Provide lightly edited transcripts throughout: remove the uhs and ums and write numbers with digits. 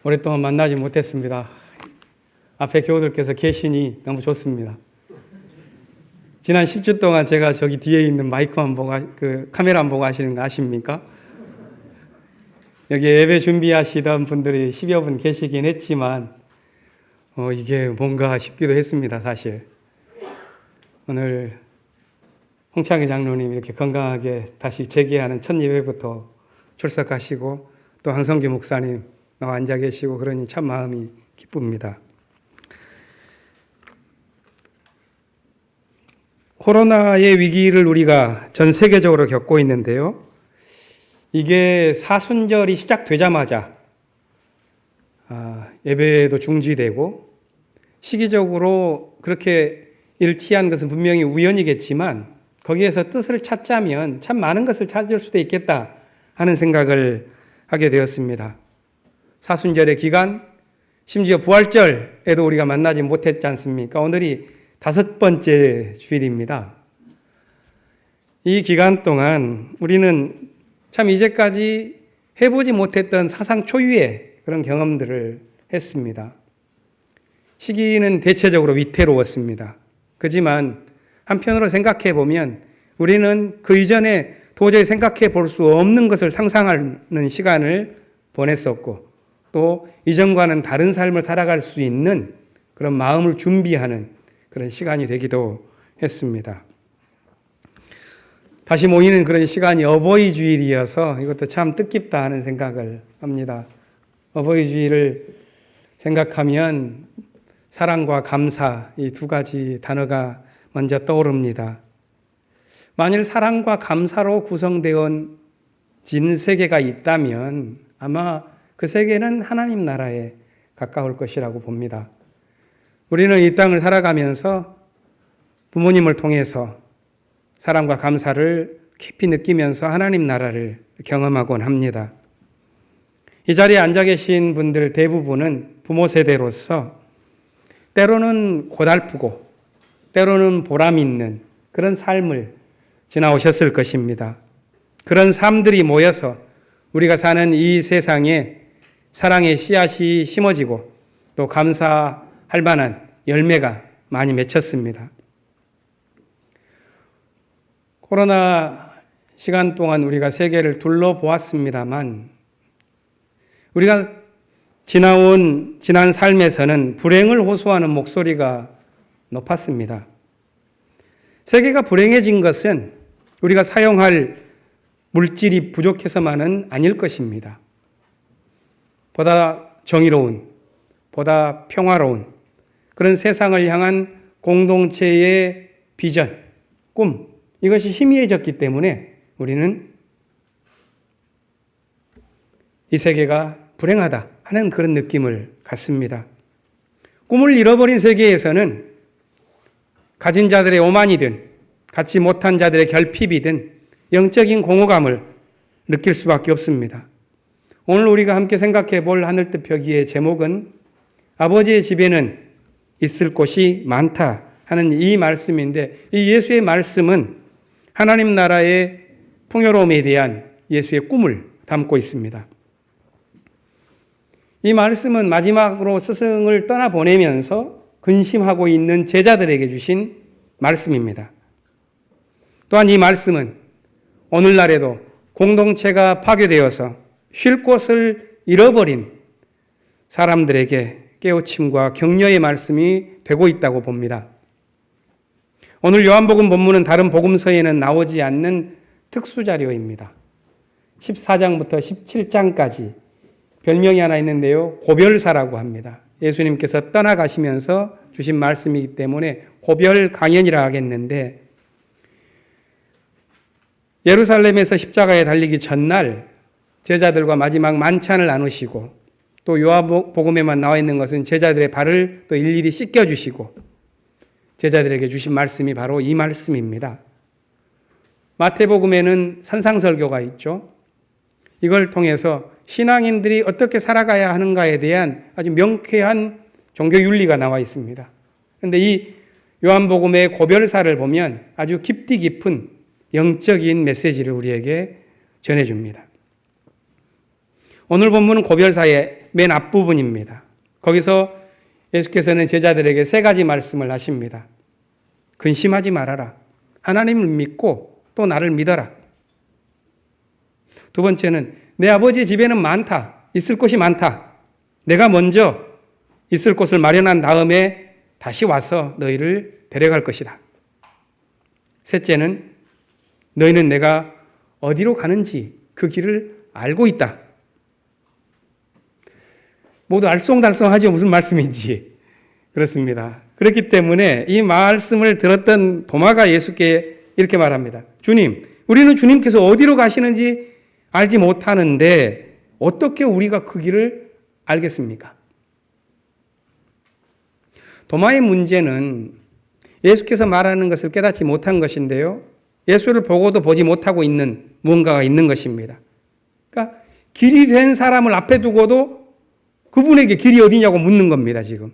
오랫동안 만나지 못했습니다. 앞에 교우들께서 계시니 너무 좋습니다. 지난 10주 동안 제가 저기 뒤에 있는 마이크만 보고, 카메라만 보고 하시는 거 아십니까? 여기 예배 준비하시던 분들이 10여 분 계시긴 했지만, 이게 뭔가 싶기도 했습니다, 사실. 오늘 홍창희 장로님 이렇게 건강하게 다시 재개하는 첫 예배부터 출석하시고, 또 한성규 목사님 나와 앉아 계시고, 그러니 참 마음이 기쁩니다. 코로나의 위기를 우리가 전 세계적으로 겪고 있는데요. 이게 사순절이 시작되자마자 예배도 중지되고 시기적으로 그렇게 일치한 것은 분명히 우연이겠지만 거기에서 뜻을 찾자면 참 많은 것을 찾을 수도 있겠다 하는 생각을 하게 되었습니다. 사순절의 기간, 심지어 부활절에도 우리가 만나지 못했지 않습니까? 오늘이 5번째 주일입니다. 이 기간 동안 우리는 참 이제까지 해보지 못했던 사상 초유의 그런 경험들을 했습니다. 시기는 대체적으로 위태로웠습니다. 그지만 한편으로 생각해 보면 우리는 그 이전에 도저히 생각해 볼 수 없는 것을 상상하는 시간을 보냈었고, 또 이전과는 다른 삶을 살아갈 수 있는 그런 마음을 준비하는 그런 시간이 되기도 했습니다. 다시 모이는 그런 시간이 어버이 주일이어서 이것도 참 뜻깊다 하는 생각을 합니다. 어버이 주일을 생각하면 사랑과 감사, 이 두 가지 단어가 먼저 떠오릅니다. 만일 사랑과 감사로 구성되어 진 세계가 있다면 아마 그 세계는 하나님 나라에 가까울 것이라고 봅니다. 우리는 이 땅을 살아가면서 부모님을 통해서 사랑과 감사를 깊이 느끼면서 하나님 나라를 경험하곤 합니다. 이 자리에 앉아 계신 분들 대부분은 부모 세대로서 때로는 고달프고 때로는 보람 있는 그런 삶을 지나오셨을 것입니다. 그런 삶들이 모여서 우리가 사는 이 세상에 사랑의 씨앗이 심어지고 또 감사할 만한 열매가 많이 맺혔습니다. 코로나 시간 동안 우리가 세계를 둘러보았습니다만 우리가 지난 삶에서는 불행을 호소하는 목소리가 높았습니다. 세계가 불행해진 것은 우리가 사용할 물질이 부족해서만은 아닐 것입니다. 보다 정의로운, 보다 평화로운 그런 세상을 향한 공동체의 비전, 꿈, 이것이 희미해졌기 때문에 우리는 이 세계가 불행하다 하는 그런 느낌을 갖습니다. 꿈을 잃어버린 세계에서는 가진 자들의 오만이든 갖지 못한 자들의 결핍이든 영적인 공허감을 느낄 수밖에 없습니다. 오늘 우리가 함께 생각해 볼 하늘뜻 펴기의 제목은 아버지의 집에는 있을 곳이 많다 하는 이 말씀인데, 이 예수의 말씀은 하나님 나라의 풍요로움에 대한 예수의 꿈을 담고 있습니다. 이 말씀은 마지막으로 스승을 떠나보내면서 근심하고 있는 제자들에게 주신 말씀입니다. 또한 이 말씀은 오늘날에도 공동체가 파괴되어서 쉴 곳을 잃어버린 사람들에게 깨우침과 격려의 말씀이 되고 있다고 봅니다. 오늘 요한복음 본문은 다른 복음서에는 나오지 않는 특수 자료입니다. 14장부터 17장까지 별명이 하나 있는데요. 고별사라고 합니다. 예수님께서 떠나가시면서 주신 말씀이기 때문에 고별 강연이라 하겠는데, 예루살렘에서 십자가에 달리기 전날 제자들과 마지막 만찬을 나누시고, 또 요한복음에만 나와 있는 것은 제자들의 발을 또 일일이 씻겨주시고 제자들에게 주신 말씀이 바로 이 말씀입니다. 마태복음에는 산상설교가 있죠. 이걸 통해서 신앙인들이 어떻게 살아가야 하는가에 대한 아주 명쾌한 종교 윤리가 나와 있습니다. 그런데 이 요한복음의 고별사를 보면 아주 깊이 깊은 영적인 메시지를 우리에게 전해줍니다. 오늘 본문은 고별사의 맨 앞부분입니다. 거기서 예수께서는 제자들에게 세 가지 말씀을 하십니다. 근심하지 말아라. 하나님을 믿고 또 나를 믿어라. 두 번째는 내 아버지 집에는 많다. 있을 곳이 많다. 내가 먼저 있을 곳을 마련한 다음에 다시 와서 너희를 데려갈 것이다. 셋째는 너희는 내가 어디로 가는지 그 길을 알고 있다. 모두 알쏭달쏭하죠. 무슨 말씀인지. 그렇습니다. 그렇기 때문에 이 말씀을 들었던 도마가 예수께 이렇게 말합니다. 주님, 우리는 주님께서 어디로 가시는지 알지 못하는데 어떻게 우리가 그 길을 알겠습니까? 도마의 문제는 예수께서 말하는 것을 깨닫지 못한 것인데요. 예수를 보고도 보지 못하고 있는 무언가가 있는 것입니다. 그러니까 길이 된 사람을 앞에 두고도 그분에게 길이 어디냐고 묻는 겁니다, 지금.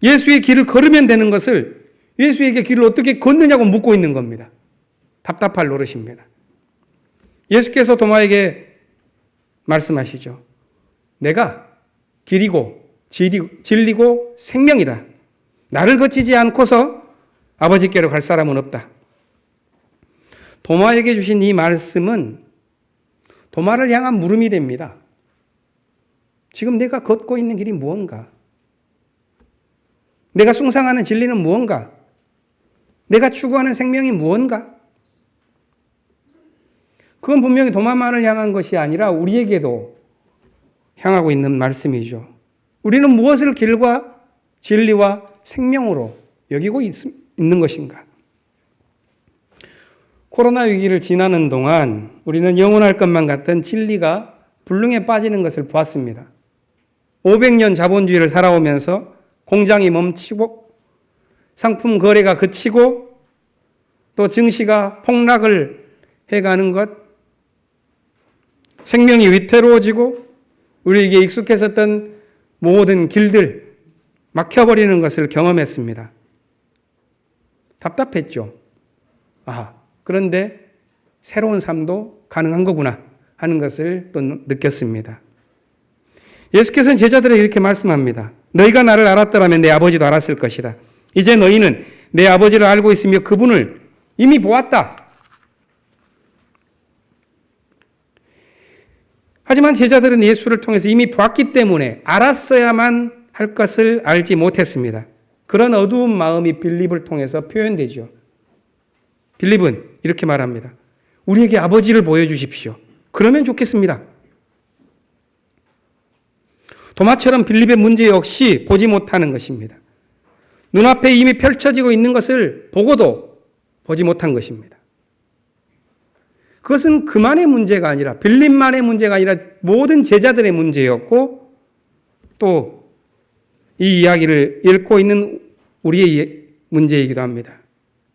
예수의 길을 걸으면 되는 것을 예수에게 길을 어떻게 걷느냐고 묻고 있는 겁니다. 답답할 노릇입니다. 예수께서 도마에게 말씀하시죠. 내가 길이고 진리고 생명이다. 나를 거치지 않고서 아버지께로 갈 사람은 없다. 도마에게 주신 이 말씀은 도마를 향한 물음이 됩니다. 지금 내가 걷고 있는 길이 무언가? 내가 숭상하는 진리는 무언가? 내가 추구하는 생명이 무언가? 그건 분명히 도마만을 향한 것이 아니라 우리에게도 향하고 있는 말씀이죠. 우리는 무엇을 길과 진리와 생명으로 여기고 있는 것인가? 코로나 위기를 지나는 동안 우리는 영원할 것만 같던 진리가 불능에 빠지는 것을 보았습니다. 500년 자본주의를 살아오면서 공장이 멈추고 상품 거래가 그치고 또 증시가 폭락을 해가는 것, 생명이 위태로워지고 우리에게 익숙했었던 모든 길들 막혀버리는 것을 경험했습니다. 답답했죠. 그런데 새로운 삶도 가능한 거구나 하는 것을 또 느꼈습니다. 예수께서는 제자들에게 이렇게 말씀합니다. 너희가 나를 알았더라면 내 아버지도 알았을 것이다. 이제 너희는 내 아버지를 알고 있으며 그분을 이미 보았다. 하지만 제자들은 예수를 통해서 이미 보았기 때문에 알았어야만 할 것을 알지 못했습니다. 그런 어두운 마음이 빌립을 통해서 표현되죠. 빌립은 이렇게 말합니다. 우리에게 아버지를 보여주십시오. 그러면 좋겠습니다. 도마처럼 빌립의 문제 역시 보지 못하는 것입니다. 눈앞에 이미 펼쳐지고 있는 것을 보고도 보지 못한 것입니다. 그것은 그만의 문제가 아니라 빌립만의 문제가 아니라 모든 제자들의 문제였고 또 이 이야기를 읽고 있는 우리의 문제이기도 합니다.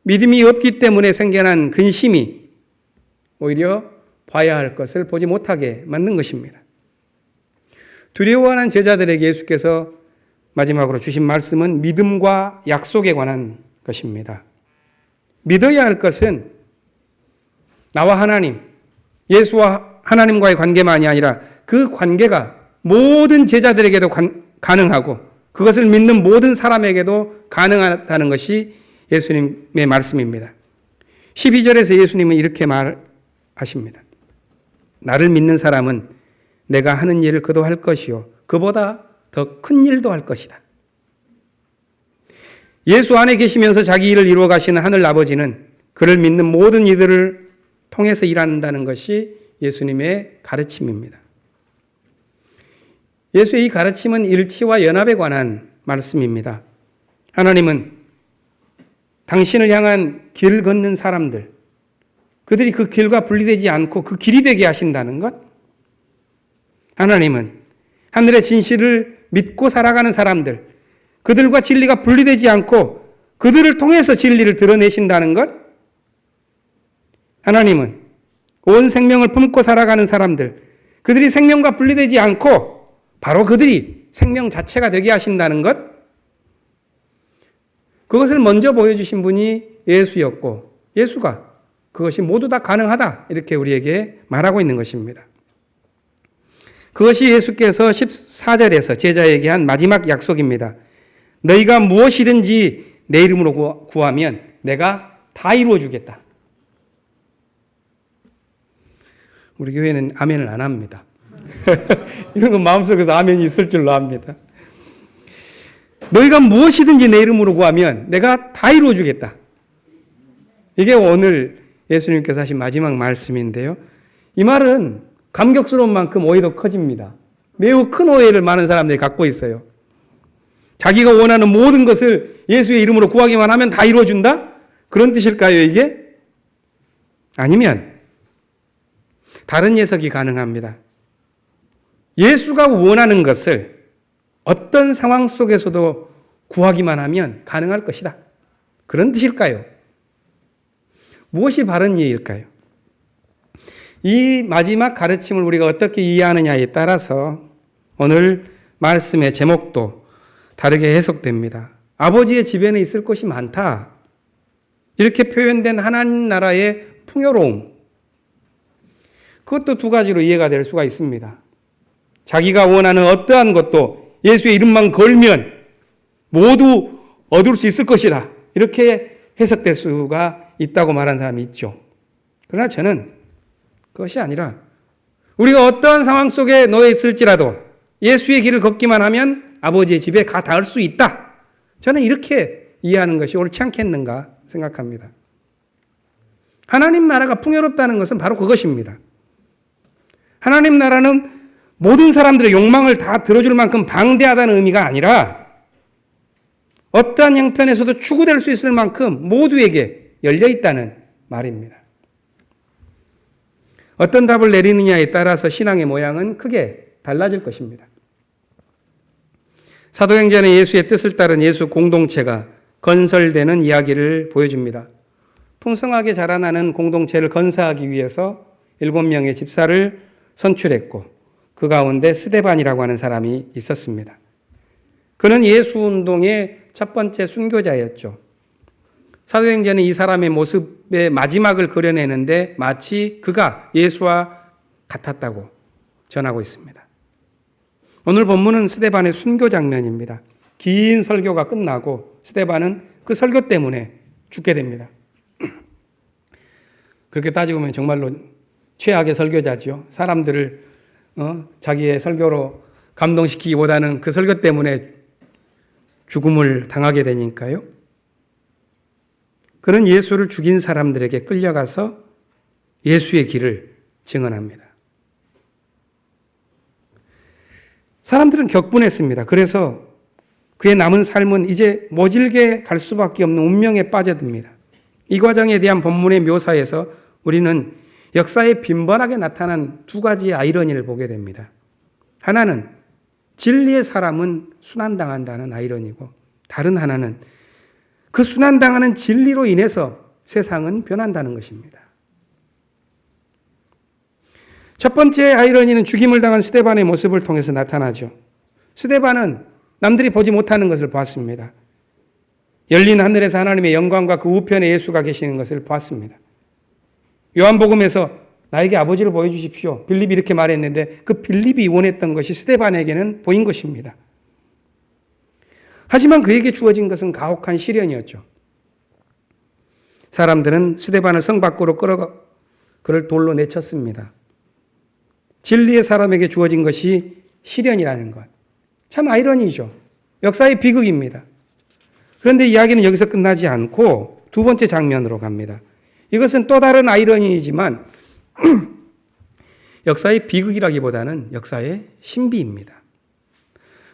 믿음이 없기 때문에 생겨난 근심이 오히려 봐야 할 것을 보지 못하게 만든 것입니다. 두려워하는 제자들에게 예수께서 마지막으로 주신 말씀은 믿음과 약속에 관한 것입니다. 믿어야 할 것은 나와 하나님, 예수와 하나님과의 관계만이 아니라 그 관계가 모든 제자들에게도 가능하고 그것을 믿는 모든 사람에게도 가능하다는 것이 예수님의 말씀입니다. 12절에서 예수님은 이렇게 말하십니다. 나를 믿는 사람은 내가 하는 일을 그도 할 것이요 그보다 더 큰 일도 할 것이다. 예수 안에 계시면서 자기 일을 이루어 가시는 하늘 아버지는 그를 믿는 모든 이들을 통해서 일한다는 것이 예수님의 가르침입니다. 예수의 이 가르침은 일치와 연합에 관한 말씀입니다. 하나님은 당신을 향한 길을 걷는 사람들, 그들이 그 길과 분리되지 않고 그 길이 되게 하신다는 것. 하나님은 하늘의 진실을 믿고 살아가는 사람들, 그들과 진리가 분리되지 않고 그들을 통해서 진리를 드러내신다는 것. 하나님은 온 생명을 품고 살아가는 사람들, 그들이 생명과 분리되지 않고 바로 그들이 생명 자체가 되게 하신다는 것. 그것을 먼저 보여주신 분이 예수였고 예수가 그것이 모두 다 가능하다 이렇게 우리에게 말하고 있는 것입니다. 그것이 예수께서 14절에서 제자에게 한 마지막 약속입니다. 너희가 무엇이든지 내 이름으로 구하면 내가 다 이루어 주겠다. 우리 교회는 아멘을 안 합니다. 이런 건 마음속에서 아멘이 있을 줄로 압니다. 너희가 무엇이든지 내 이름으로 구하면 내가 다 이루어 주겠다. 이게 오늘 예수님께서 하신 마지막 말씀인데요. 이 말은 감격스러운 만큼 오해도 커집니다. 매우 큰 오해를 많은 사람들이 갖고 있어요. 자기가 원하는 모든 것을 예수의 이름으로 구하기만 하면 다 이루어준다? 그런 뜻일까요, 이게? 아니면 다른 해석이 가능합니다. 예수가 원하는 것을 어떤 상황 속에서도 구하기만 하면 가능할 것이다. 그런 뜻일까요? 무엇이 바른 이해일까요? 이 마지막 가르침을 우리가 어떻게 이해하느냐에 따라서 오늘 말씀의 제목도 다르게 해석됩니다. 아버지의 집에는 있을 것이 많다. 이렇게 표현된 하나님 나라의 풍요로움. 그것도 두 가지로 이해가 될 수가 있습니다. 자기가 원하는 어떠한 것도 예수의 이름만 걸면 모두 얻을 수 있을 것이다. 이렇게 해석될 수가 있다고 말하는 사람이 있죠. 그러나 저는 그것이 아니라 우리가 어떠한 상황 속에 놓여 있을지라도 예수의 길을 걷기만 하면 아버지의 집에 가 닿을 수 있다. 저는 이렇게 이해하는 것이 옳지 않겠는가 생각합니다. 하나님 나라가 풍요롭다는 것은 바로 그것입니다. 하나님 나라는 모든 사람들의 욕망을 다 들어줄 만큼 방대하다는 의미가 아니라 어떠한 형편에서도 추구될 수 있을 만큼 모두에게 열려 있다는 말입니다. 어떤 답을 내리느냐에 따라서 신앙의 모양은 크게 달라질 것입니다. 사도행전에 예수의 뜻을 따른 예수 공동체가 건설되는 이야기를 보여줍니다. 풍성하게 자라나는 공동체를 건사하기 위해서 7명의 집사를 선출했고 그 가운데 스데반이라고 하는 사람이 있었습니다. 그는 예수운동의 첫 번째 순교자였죠. 사도행전은 이 사람의 모습의 마지막을 그려내는데 마치 그가 예수와 같았다고 전하고 있습니다. 오늘 본문은 스데반의 순교 장면입니다. 긴 설교가 끝나고 스데반은 그 설교 때문에 죽게 됩니다. 그렇게 따지고 보면 정말로 최악의 설교자죠. 사람들을 자기의 설교로 감동시키기보다는 그 설교 때문에 죽음을 당하게 되니까요. 그는 예수를 죽인 사람들에게 끌려가서 예수의 길을 증언합니다. 사람들은 격분했습니다. 그래서 그의 남은 삶은 이제 모질게 갈 수밖에 없는 운명에 빠져듭니다. 이 과정에 대한 본문의 묘사에서 우리는 역사에 빈번하게 나타난 두 가지의 아이러니를 보게 됩니다. 하나는 진리의 사람은 순환당한다는 아이러니고 다른 하나는 그 순환당하는 진리로 인해서 세상은 변한다는 것입니다. 첫 번째 아이러니는 죽임을 당한 스데반의 모습을 통해서 나타나죠. 스데반은 남들이 보지 못하는 것을 보았습니다. 열린 하늘에서 하나님의 영광과 그 우편에 예수가 계시는 것을 보았습니다. 요한복음에서 나에게 아버지를 보여주십시오. 빌립이 이렇게 말했는데 그 빌립이 원했던 것이 스데반에게는 보인 것입니다. 하지만 그에게 주어진 것은 가혹한 시련이었죠. 사람들은 스데반을 성 밖으로 끌어가 그를 돌로 내쳤습니다. 진리의 사람에게 주어진 것이 시련이라는 것. 참 아이러니죠. 역사의 비극입니다. 그런데 이야기는 여기서 끝나지 않고 두 번째 장면으로 갑니다. 이것은 또 다른 아이러니이지만 역사의 비극이라기보다는 역사의 신비입니다.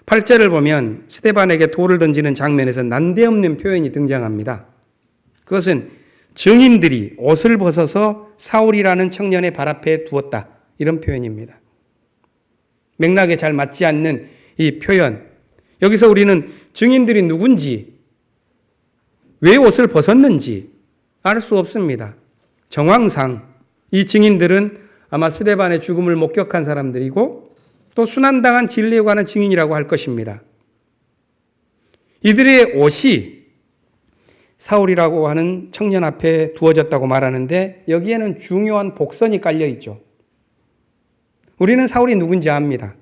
8절을 보면 스데반에게 돌을 던지는 장면에서 난데없는 표현이 등장합니다. 그것은 증인들이 옷을 벗어서 사울이라는 청년의 발 앞에 두었다. 이런 표현입니다. 맥락에 잘 맞지 않는 이 표현. 여기서 우리는 증인들이 누군지, 왜 옷을 벗었는지 알 수 없습니다. 정황상 이 증인들은 아마 스데반의 죽음을 목격한 사람들이고 또 순환당한 진리에 관한 증인이라고 할 것입니다. 이들의 옷이 사울이라고 하는 청년 앞에 두어졌다고 말하는데 여기에는 중요한 복선이 깔려 있죠. 우리는 사울이 누군지 압니다.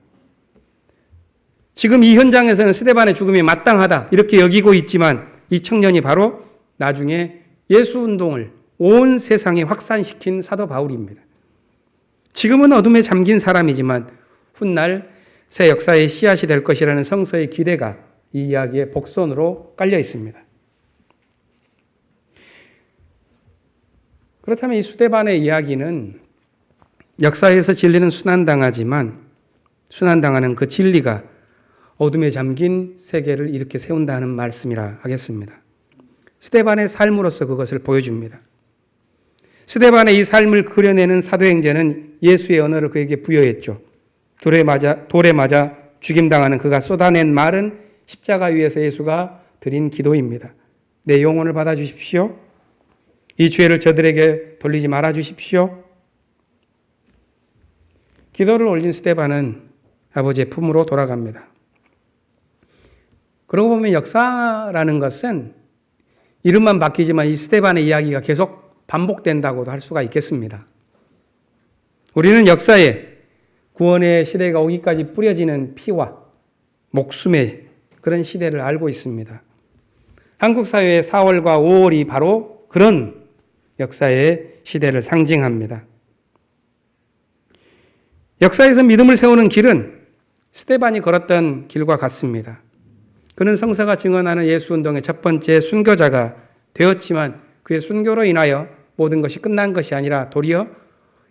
지금 이 현장에서는 스데반의 죽음이 마땅하다 이렇게 여기고 있지만 이 청년이 바로 나중에 예수운동을 온 세상에 확산시킨 사도 바울입니다. 지금은 어둠에 잠긴 사람이지만 훗날 새 역사의 씨앗이 될 것이라는 성서의 기대가 이 이야기의 복선으로 깔려 있습니다. 그렇다면 이 스데반의 이야기는 역사에서 진리는 순환당하는 그 진리가 어둠에 잠긴 세계를 이렇게 세운다는 말씀이라 하겠습니다. 스데반의 삶으로서 그것을 보여줍니다. 스데반의 이 삶을 그려내는 사도행전은 예수의 언어를 그에게 부여했죠. 돌에 맞아 죽임당하는 그가 쏟아낸 말은 십자가 위에서 예수가 드린 기도입니다. 내 영혼을 받아주십시오. 이 죄를 저들에게 돌리지 말아주십시오. 기도를 올린 스데반은 아버지의 품으로 돌아갑니다. 그러고 보면 역사라는 것은 이름만 바뀌지만 이 스데반의 이야기가 계속 반복된다고도 할 수가 있겠습니다. 우리는 역사에 구원의 시대가 오기까지 뿌려지는 피와 목숨의 그런 시대를 알고 있습니다. 한국 사회의 4월과 5월이 바로 그런 역사의 시대를 상징합니다. 역사에서 믿음을 세우는 길은 스데반이 걸었던 길과 같습니다. 그는 성서가 증언하는 예수운동의 첫 번째 순교자가 되었지만 그의 순교로 인하여 모든 것이 끝난 것이 아니라 도리어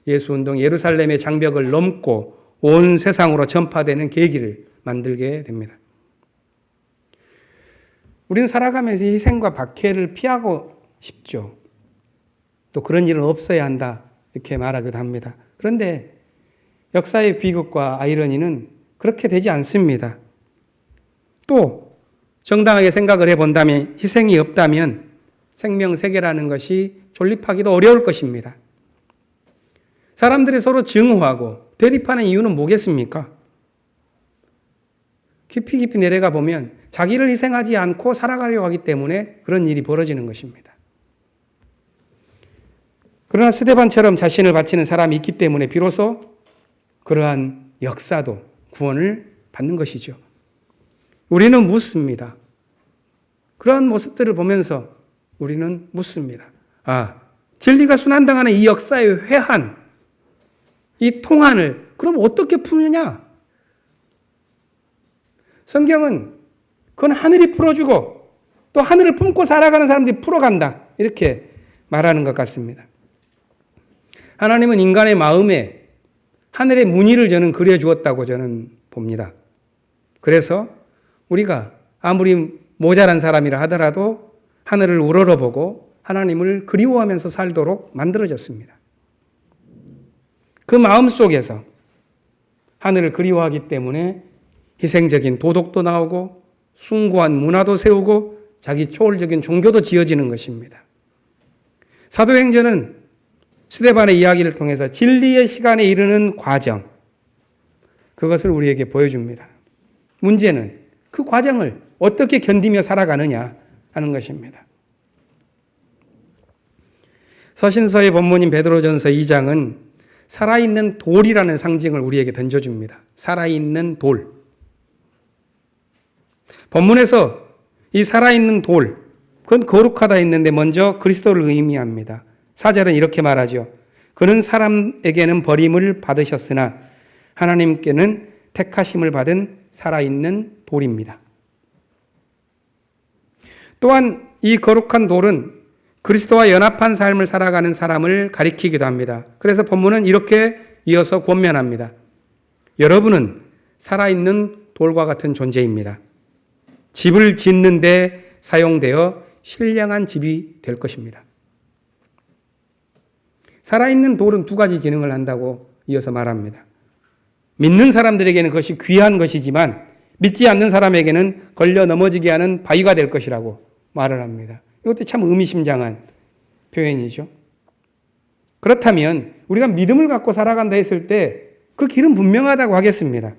예수운동 예루살렘의 장벽을 넘고 온 세상으로 전파되는 계기를 만들게 됩니다. 우리는 살아가면서 희생과 박해를 피하고 싶죠. 또 그런 일은 없어야 한다 이렇게 말하기도 합니다. 그런데 역사의 비극과 아이러니는 그렇게 되지 않습니다. 또 정당하게 생각을 해본다면 희생이 없다면 생명세계라는 것이 존립하기도 어려울 것입니다. 사람들이 서로 증오하고 대립하는 이유는 뭐겠습니까? 깊이 내려가 보면 자기를 희생하지 않고 살아가려고 하기 때문에 그런 일이 벌어지는 것입니다. 그러나 스데반처럼 자신을 바치는 사람이 있기 때문에 비로소 그러한 역사도 구원을 받는 것이죠. 우리는 묻습니다. 그러한 모습들을 보면서 우리는 묻습니다. 진리가 순환당하는 이 역사의 회한, 이 통한을 그럼 어떻게 푸느냐? 성경은 그건 하늘이 풀어주고 또 하늘을 품고 살아가는 사람들이 풀어간다. 이렇게 말하는 것 같습니다. 하나님은 인간의 마음에 하늘의 무늬를 저는 그려주었다고 저는 봅니다. 그래서 우리가 아무리 모자란 사람이라 하더라도 하늘을 우러러보고 하나님을 그리워하면서 살도록 만들어졌습니다. 그 마음 속에서 하늘을 그리워하기 때문에 희생적인 도덕도 나오고 숭고한 문화도 세우고 자기 초월적인 종교도 지어지는 것입니다. 사도행전은 스데반의 이야기를 통해서 진리의 시간에 이르는 과정, 그것을 우리에게 보여줍니다. 문제는 그 과정을 어떻게 견디며 살아가느냐 하는 것입니다. 서신서의 본문인 베드로전서 2장은 살아있는 돌이라는 상징을 우리에게 던져줍니다. 살아있는 돌. 본문에서 이 살아있는 돌, 그건 거룩하다 했는데 먼저 그리스도를 의미합니다. 4절은 이렇게 말하죠. 그는 사람에게는 버림을 받으셨으나 하나님께는 택하심을 받은 살아있는 돌입니다. 또한 이 거룩한 돌은 그리스도와 연합한 삶을 살아가는 사람을 가리키기도 합니다. 그래서 본문은 이렇게 이어서 권면합니다. 여러분은 살아있는 돌과 같은 존재입니다. 집을 짓는 데 사용되어 신령한 집이 될 것입니다. 살아있는 돌은 두 가지 기능을 한다고 이어서 말합니다. 믿는 사람들에게는 그것이 귀한 것이지만 믿지 않는 사람에게는 걸려 넘어지게 하는 바위가 될 것이라고 말을 합니다. 이것도 참 의미심장한 표현이죠. 그렇다면 우리가 믿음을 갖고 살아간다 했을 때 그 길은 분명하다고 하겠습니다.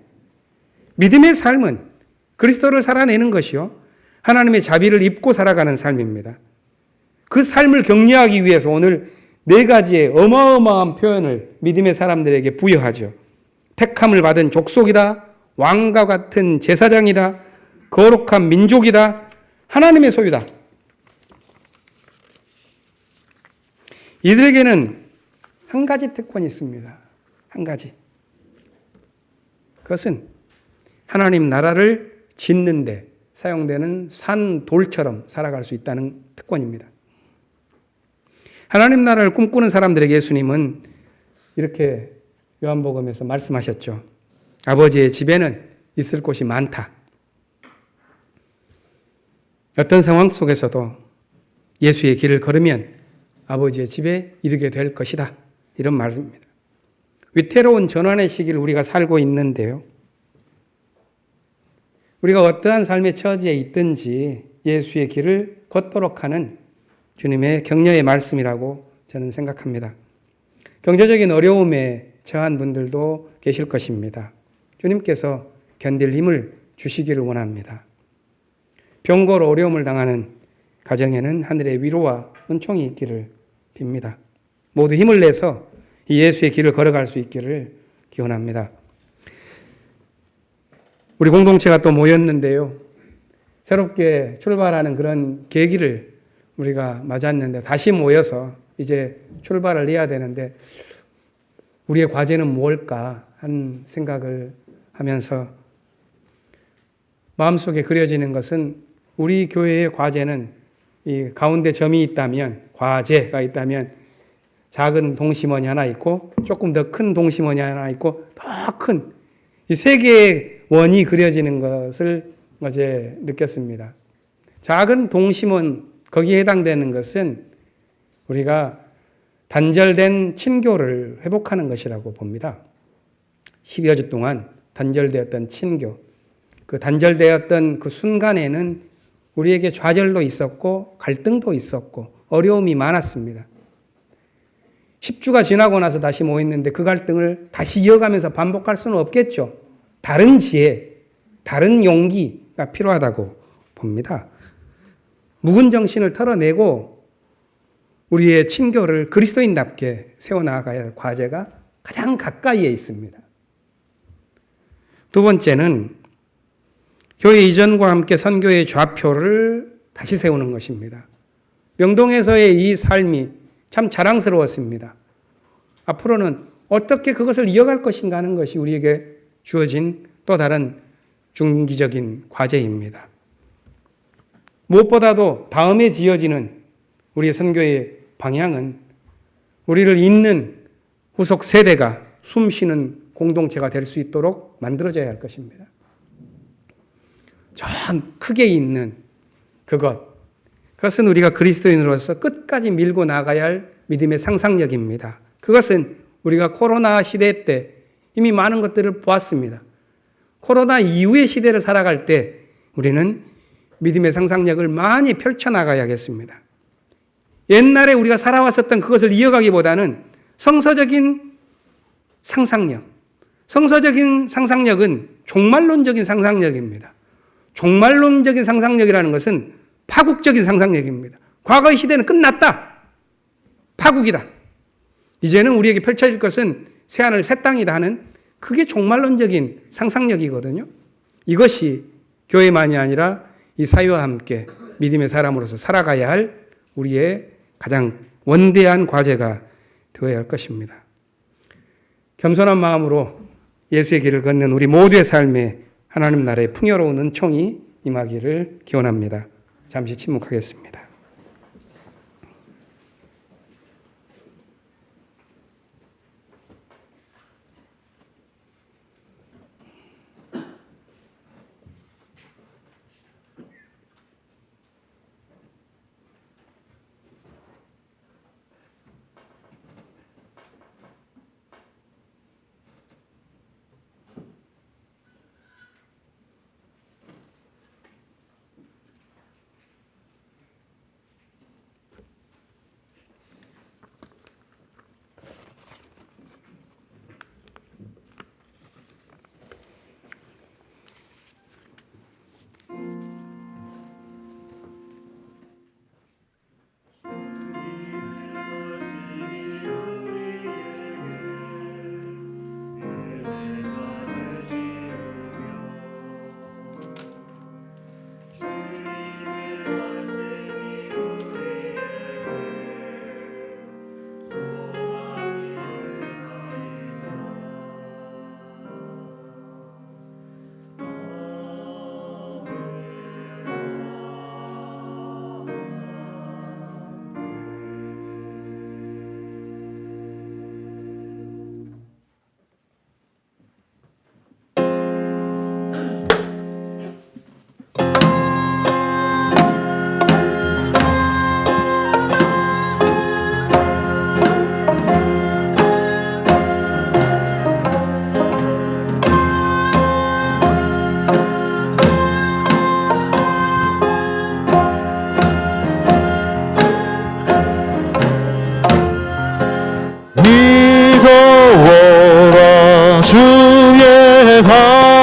믿음의 삶은 그리스도를 살아내는 것이요, 하나님의 자비를 입고 살아가는 삶입니다. 그 삶을 격려하기 위해서 오늘 4가지의 어마어마한 표현을 믿음의 사람들에게 부여하죠. 택함을 받은 족속이다. 왕과 같은 제사장이다. 거룩한 민족이다. 하나님의 소유다. 이들에게는 한 가지 특권이 있습니다. 한 가지. 그것은 하나님 나라를 짓는 데 사용되는 산돌처럼 살아갈 수 있다는 특권입니다. 하나님 나라를 꿈꾸는 사람들에게 예수님은 이렇게 요한복음에서 말씀하셨죠. 아버지의 집에는 있을 곳이 많다. 어떤 상황 속에서도 예수의 길을 걸으면 아버지의 집에 이르게 될 것이다. 이런 말입니다. 위태로운 전환의 시기를 우리가 살고 있는데요. 우리가 어떠한 삶의 처지에 있든지 예수의 길을 걷도록 하는 주님의 격려의 말씀이라고 저는 생각합니다. 경제적인 어려움에 처한 분들도 계실 것입니다. 주님께서 견딜 힘을 주시기를 원합니다. 병고로 어려움을 당하는 가정에는 하늘의 위로와 은총이 있기를 빕니다. 모두 힘을 내서 이 예수의 길을 걸어갈 수 있기를 기원합니다. 우리 공동체가 또 모였는데요. 새롭게 출발하는 그런 계기를 우리가 맞았는데 다시 모여서 이제 출발을 해야 되는데 우리의 과제는 뭘까 하는 생각을 하면서 마음속에 그려지는 것은 우리 교회의 과제는 이 가운데 점이 있다면, 과제가 있다면 작은 동심원이 하나 있고 조금 더 큰 동심원이 하나 있고 더 큰 이 세 개의 원이 그려지는 것을 어제 느꼈습니다. 작은 동심원, 거기에 해당되는 것은 우리가 단절된 친교를 회복하는 것이라고 봅니다. 10여 주 동안 단절되었던 친교, 그 단절되었던 그 순간에는 우리에게 좌절도 있었고 갈등도 있었고 어려움이 많았습니다. 10주가 지나고 나서 다시 모였는데 그 갈등을 다시 이어가면서 반복할 수는 없겠죠. 다른 지혜, 다른 용기가 필요하다고 봅니다. 묵은 정신을 털어내고 우리의 친교를 그리스도인답게 세워나가야 할 과제가 가장 가까이에 있습니다. 두 번째는 교회 이전과 함께 선교의 좌표를 다시 세우는 것입니다. 명동에서의 이 삶이 참 자랑스러웠습니다. 앞으로는 어떻게 그것을 이어갈 것인가 하는 것이 우리에게 주어진 또 다른 중기적인 과제입니다. 무엇보다도 다음에 지어지는 우리의 선교의 방향은 우리를 잇는 후속 세대가 숨쉬는 공동체가 될 수 있도록 만들어져야 할 것입니다. 저 크게 있는 그것은 우리가 그리스도인으로서 끝까지 밀고 나가야 할 믿음의 상상력입니다. 그것은 우리가 코로나 시대 때 이미 많은 것들을 보았습니다. 코로나 이후의 시대를 살아갈 때 우리는 믿음의 상상력을 많이 펼쳐나가야겠습니다. 옛날에 우리가 살아왔었던 그것을 이어가기보다는 성서적인 상상력, 성서적인 상상력은 종말론적인 상상력입니다. 종말론적인 상상력이라는 것은 파국적인 상상력입니다. 과거의 시대는 끝났다. 파국이다. 이제는 우리에게 펼쳐질 것은 새하늘 새 땅이다 하는 그게 종말론적인 상상력이거든요. 이것이 교회만이 아니라 이 사회와 함께 믿음의 사람으로서 살아가야 할 우리의 가장 원대한 과제가 되어야 할 것입니다. 겸손한 마음으로 예수의 길을 걷는 우리 모두의 삶에 하나님 나라의 풍요로운 은총이 임하기를 기원합니다. 잠시 침묵하겠습니다.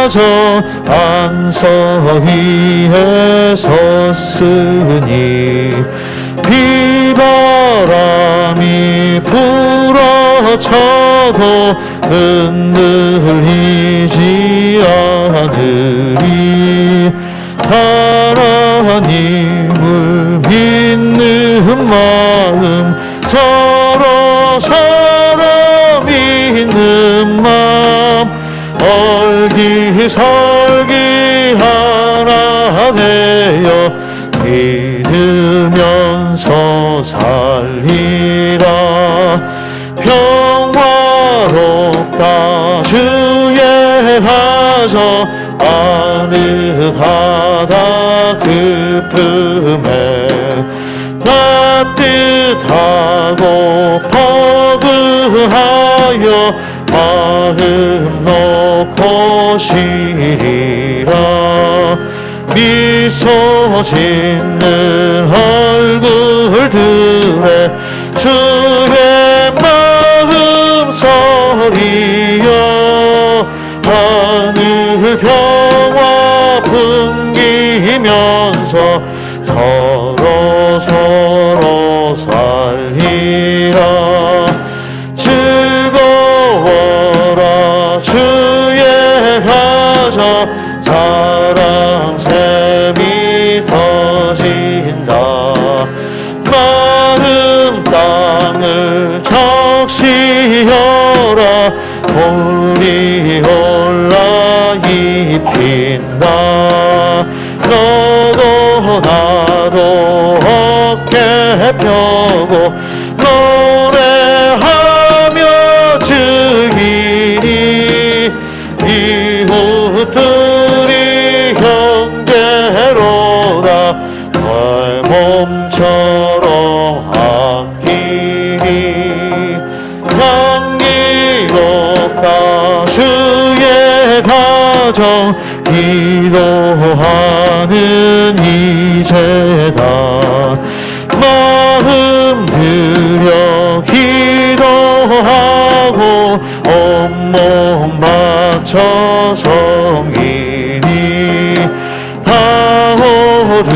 가져 안서 위에 섰으니 비바람이 불어쳐도 흔들리지 않으리. 하나님을 믿는 마음, 서로 믿는 마음, 얼기설기 하나 되어 믿으면서 살리라. 평화롭다 주의 가져 아늑하다 그 품에 따뜻하고 포근하여 마음 놓고 쉬리라. 미소 짓는 얼굴들에 주의 마음 소리여 하늘 평화 풍기면서 서로 살리라. 즐거워라 주의 가져 사랑 샘이 터진다. 마른 땅을 적시어라. 돌이 올라 입힌다. 너도 나도 어깨 펴고 노래하며 즐기니. 이웃들이 형제로다 내 몸처럼 아끼니. 향기롭다 주의 가정 기도하는 이제다. 마음 들여 기도하고 온몸 바쳐 성인이 타오르는